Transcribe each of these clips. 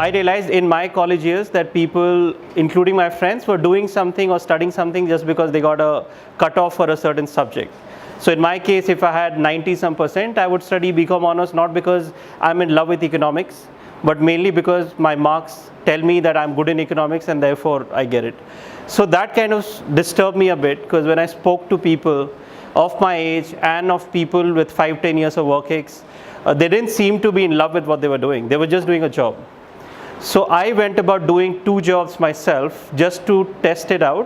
I realized in my college years that people, including my friends, were doing something or studying something just because they got a cutoff for a certain subject. So in my case, if I had 90-some%, I would study BCom honors not because I'm in love with economics, but mainly because my marks tell me that I'm good in economics and therefore I get it. So that kind of disturbed me a bit, because when I spoke to people of my age and of people with 5-10 years of work ex, they didn't seem to be in love with what they were doing. They were just doing a job. So I went about doing 2 jobs myself just to test it out,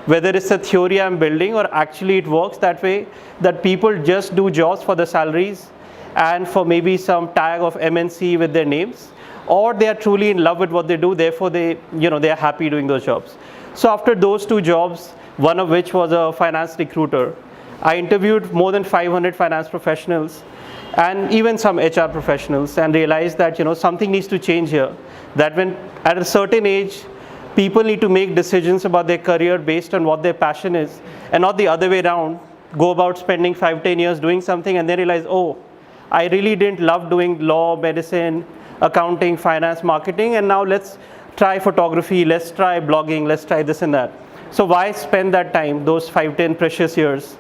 whether it's a theory I'm building or actually it works that way, that people just do jobs for the salaries and for maybe some tag of MNC with their names, or they are truly in love with what they do, therefore they are happy doing those jobs. So after those 2 jobs, one of which was a finance recruiter, I interviewed more than 500 finance professionals and even some HR professionals, and realized that something needs to change here, that when at a certain age people need to make decisions about their career based on what their passion is, and not the other way around, go about spending 5-10 years doing something and then realize, oh, I really didn't love doing law, medicine, accounting, finance, marketing, and now let's try photography, let's try blogging, let's try this and that. So why spend that time, those 5-10 precious years?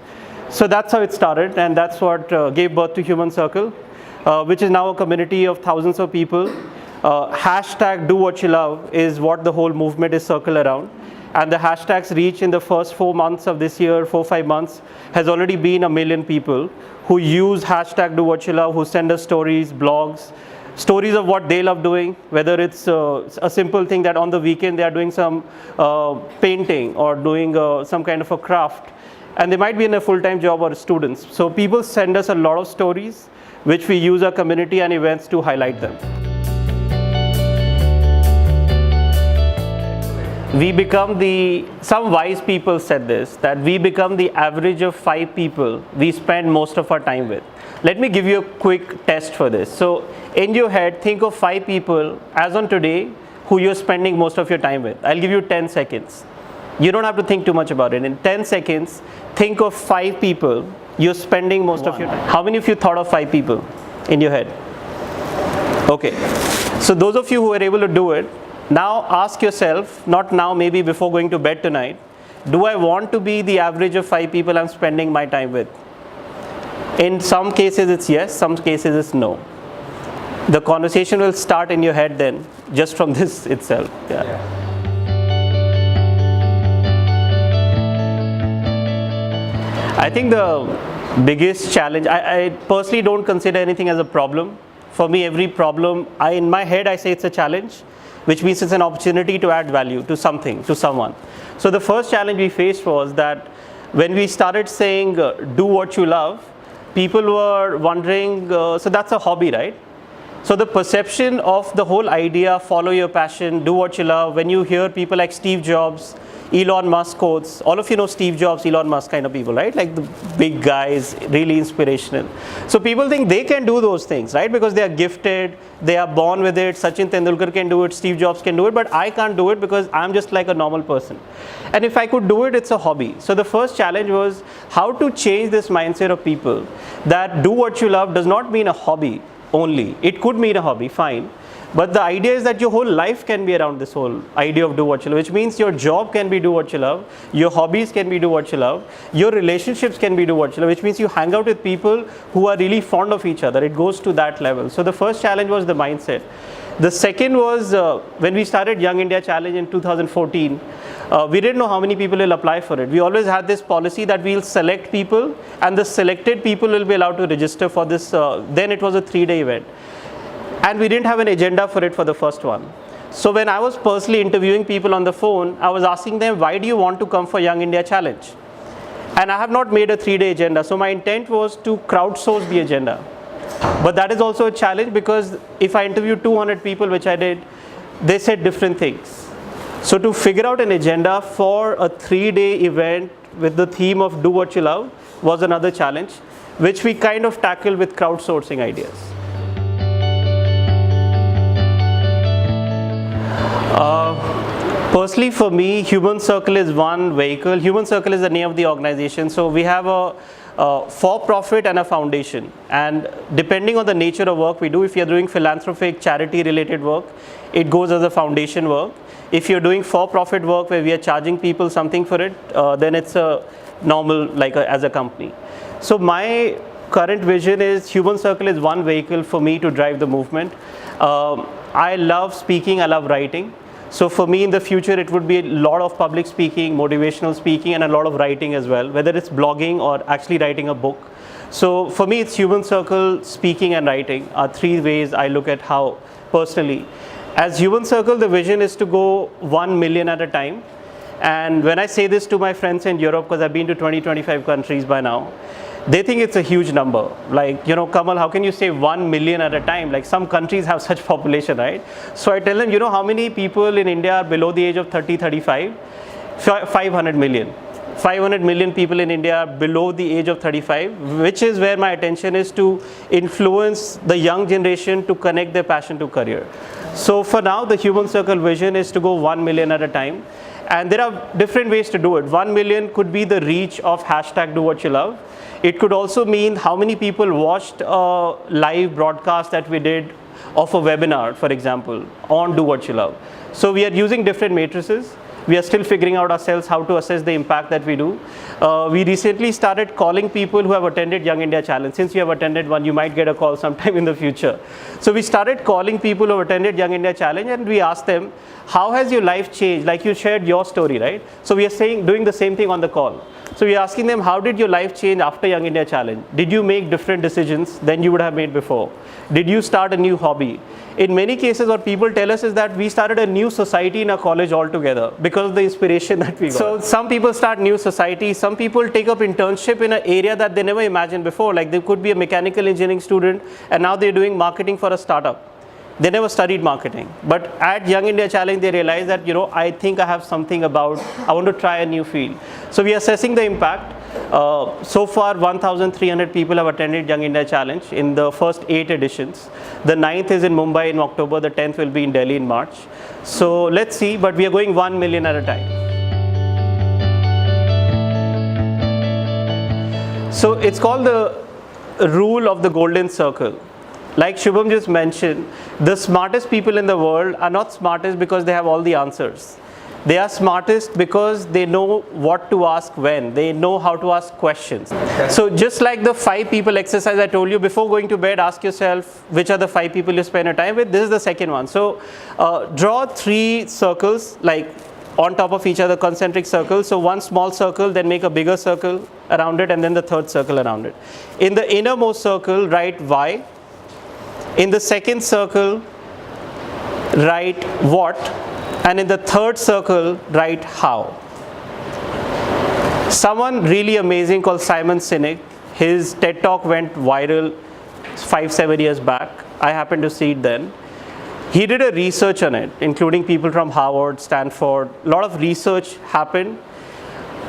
So that's how it started, and that's what gave birth to Human Circle, which is now a community of thousands of people. Hashtag do what you love is what the whole movement is circled around, and the hashtags reach in the first 4 months of this year, 4-5 months, has already been 1 million people who use hashtag do what you love, who send us stories, blogs, stories of what they love doing, whether it's a simple thing that on the weekend they are doing some painting or doing some kind of a craft, and they might be in a full-time job or students. So people send us a lot of stories, which we use our community and events to highlight them. We become some wise people said this, that we become the average of 5 people we spend most of our time with. Let me give you a quick test for this. So in your head, think of 5 people as on today who you're spending most of your time with. I'll give you 10 seconds. You don't have to think too much about it. In 10 seconds, think of 5 people you're spending most of your time. How many of you thought of 5 people in your head? Okay. So those of you who were able to do it, now ask yourself, not now, maybe before going to bed tonight, do I want to be the average of 5 people I'm spending my time with? In some cases it's yes, some cases it's no. The conversation will start in your head then, just from this itself. Yeah. I think the biggest challenge, I personally don't consider anything as a problem. For me, every problem, in my head I say it's a challenge, which means it's an opportunity to add value to something, to someone. So the first challenge we faced was that when we started saying do what you love, people were wondering, so that's a hobby, right? So the perception of the whole idea, follow your passion, do what you love, when you hear people like Steve Jobs, Elon Musk quotes, all of you know Steve Jobs, Elon Musk kind of people, right? Like the big guys, really inspirational. So people think they can do those things, right? Because they are gifted, they are born with it. Sachin Tendulkar can do it, Steve Jobs can do it, but I can't do it because I'm just like a normal person. And if I could do it, it's a hobby. So the first challenge was how to change this mindset of people that do what you love does not mean a hobby only. It could mean a hobby, fine. But the idea is that your whole life can be around this whole idea of do what you love, which means your job can be do what you love, your hobbies can be do what you love, your relationships can be do what you love, which means you hang out with people who are really fond of each other. It goes to that level. So the first challenge was the mindset. The second was when we started Young India Challenge in 2014, we didn't know how many people will apply for it. We always had this policy that we'll select people and the selected people will be allowed to register for this. Then it was a 3-day event. And we didn't have an agenda for it for the first one. So when I was personally interviewing people on the phone, I was asking them, why do you want to come for Young India Challenge? And I have not made a 3-day agenda. So my intent was to crowdsource the agenda. But that is also a challenge because if I interviewed 200 people, which I did, they said different things. So to figure out an agenda for a 3-day event with the theme of do what you love was another challenge, which we kind of tackled with crowdsourcing ideas. Personally, for me, Human Circle is one vehicle. Human Circle is the name of the organization. So we have a for-profit and a foundation. And depending on the nature of work we do, if you're doing philanthropic, charity-related work, it goes as a foundation work. If you're doing for-profit work where we are charging people something for it, then it's a normal, as a company. So my current vision is Human Circle is one vehicle for me to drive the movement. I love speaking, I love writing. So for me in the future, it would be a lot of public speaking, motivational speaking, and a lot of writing as well, whether it's blogging or actually writing a book. So for me, it's Human Circle, speaking and writing are three ways I look at how personally. As Human Circle, the vision is to go 1 million at a time. And when I say this to my friends in Europe, because I've been to 20-25 countries by now, they think it's a huge number. Like, Kamal, how can you say 1 million at a time? Like, some countries have such population, right? So I tell them, how many people in India are below the age of 30, 35? 500 million. 500 million people in India are below the age of 35, which is where my attention is to influence the young generation to connect their passion to career. So for now, the Human Circle vision is to go 1 million at a time. And there are different ways to do it. 1 million could be the reach of #DoWhatYouLove. It could also mean how many people watched a live broadcast that we did of a webinar, for example, on Do What You Love. So we are using different matrices. We are still figuring out ourselves how to assess the impact that we do. We recently started calling people who have attended Young India Challenge. Since you have attended one, you might get a call sometime in the future. So we started calling people who have attended Young India Challenge, and we asked them, how has your life changed? Like you shared your story, right? So we are doing the same thing on the call. So we are asking them, how did your life change after Young India Challenge? Did you make different decisions than you would have made before? Did you start a new hobby? In many cases, what people tell us is that we started a new society in our college altogether because of the inspiration that we got. So some people start new societies. Some people take up internship in an area that they never imagined before. Like they could be a mechanical engineering student and now they're doing marketing for a startup. They never studied marketing. But at Young India Challenge, they realized that, I think I have something I want to try a new field. So we are assessing the impact. So far, 1,300 people have attended Young India Challenge in the first 8 editions. The 9th is in Mumbai in October. The 10th will be in Delhi in March. So let's see, but we are going 1 million at a time. So it's called the rule of the golden circle. Like Shubham just mentioned, the smartest people in the world are not smartest because they have all the answers. They are smartest because they know what to ask when. They know how to ask questions. So just like the 5 people exercise I told you, before going to bed, ask yourself which are the 5 people you spend your time with. This is the second one. So draw 3 circles, like on top of each other, concentric circles. So one small circle, then make a bigger circle around it, and then the third circle around it. In the innermost circle, write why. In the second circle, write what, and in the third circle, write how. Someone really amazing called Simon Sinek, his TED Talk went viral 5-7 years back. I happened to see it then. He did a research on it, including people from Harvard, Stanford. A lot of research happened.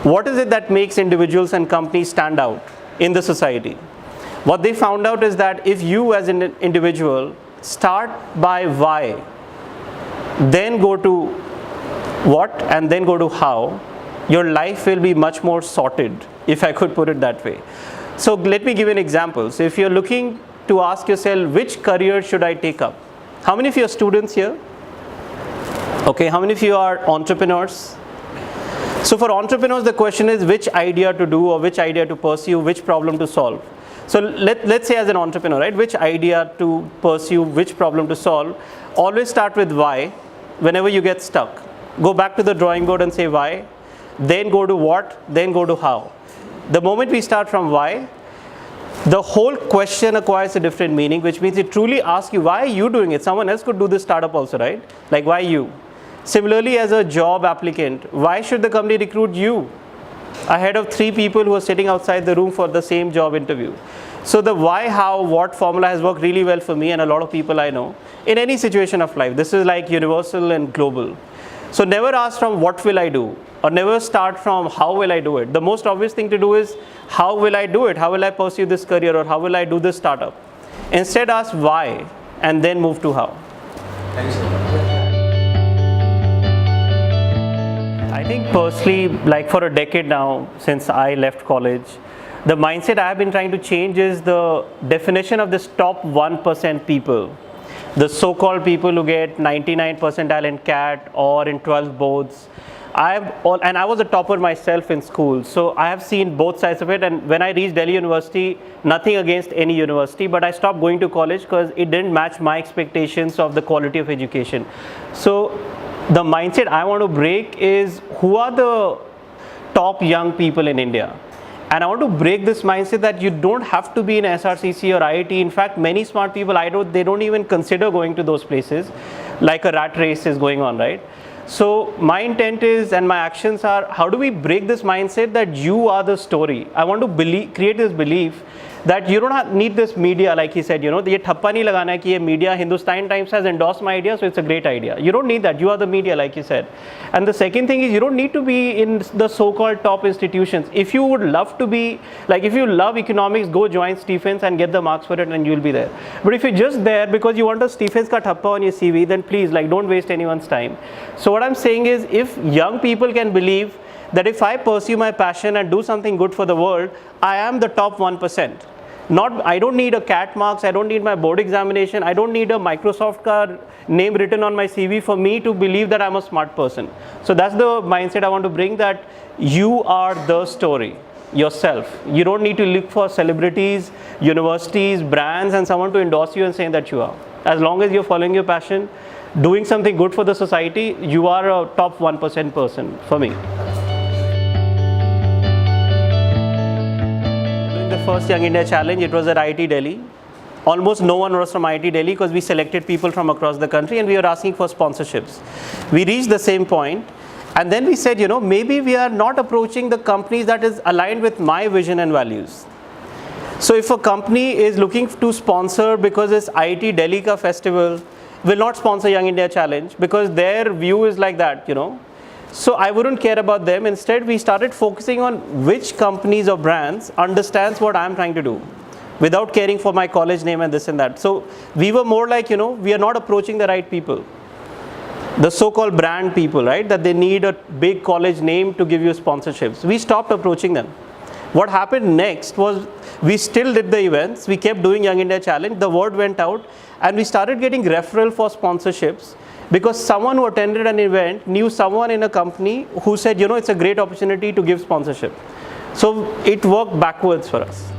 What is it that makes individuals and companies stand out in the society? What they found out is that if you as an individual start by why, then go to what, and then go to how, your life will be much more sorted, if I could put it that way. So let me give you an example. So if you're looking to ask yourself, which career should I take up? How many of you are students here? Okay, how many of you are entrepreneurs? So for entrepreneurs, the question is which idea to do or which idea to pursue, which problem to solve. So let's say as an entrepreneur, right, which idea to pursue, which problem to solve. Always start with why whenever you get stuck. Go back to the drawing board and say why, then go to what, then go to how. The moment we start from why, the whole question acquires a different meaning, which means it truly asks you, why are you doing it? Someone else could do this startup also, right? Like, why you? Similarly, as a job applicant, why should the company recruit you ahead of 3 people who are sitting outside the room for the same job interview? So the why, how, what formula has worked really well for me and a lot of people I know in any situation of life. This is like universal and global. So never ask from what will I do, or never start from how will I do it. The most obvious thing to do is how will I do it? How will I pursue this career, or how will I do this startup? Instead ask why and then move to how. Thank you so much. think personally, like for a decade now, since I left college, the mindset I have been trying to change is the definition of this top 1% people. The so-called people who get 99 percentile in CAT or in 12 boards. And I was a topper myself in school, so I have seen both sides of it. And when I reached Delhi University, nothing against any university, but I stopped going to college because it didn't match my expectations of the quality of education. So the mindset I want to break is, who are the top young people in India? And I want to break this mindset that you don't have to be in SRCC or IIT. In fact, many smart people they don't even consider going to those places, like a rat race is going on, right? So my intent is, and my actions are, how do we break this mindset that you are the story? I want to create this belief that you don't need this media, like he said, ये ठप्पा नहीं लगाना है कि ये media, Hindustan Times has endorsed my idea, so it's a great idea. You don't need that. You are the media, like you said. And the second thing is, you don't need to be in the so-called top institutions. If you would love to be, like if you love economics, go join Stephens and get the marks for it and you'll be there. But if you're just there because you want a Stephens ka thappa on your CV, then please, like, don't waste anyone's time. So what I'm saying is, if young people can believe that if I pursue my passion and do something good for the world, I am the top 1%. I don't need a CAT marks, I don't need my board examination, I don't need a Microsoft ka name written on my CV for me to believe that I'm a smart person. So that's the mindset I want to bring, that you are the story yourself. You don't need to look for celebrities, universities, brands and someone to endorse you and say that you are. As long as you're following your passion, doing something good for the society, you are a top 1% person for me. The first Young India Challenge, it was at IIT Delhi. Almost no one was from IIT Delhi because we selected people from across the country and we were asking for sponsorships. We reached the same point and then we said, maybe we are not approaching the companies that is aligned with my vision and values. So if a company is looking to sponsor because it's IIT Delhi ka festival, will not sponsor Young India Challenge because their view is like that, So I wouldn't care about them. Instead, we started focusing on which companies or brands understands what I'm trying to do without caring for my college name and this and that. So we were more like, we are not approaching the right people. The so-called brand people, right? That they need a big college name to give you sponsorships. We stopped approaching them. What happened next was we still did the events. We kept doing Young India Challenge. The word went out and we started getting referral for sponsorships. Because someone who attended an event knew someone in a company who said, it's a great opportunity to give sponsorship. So it worked backwards for us.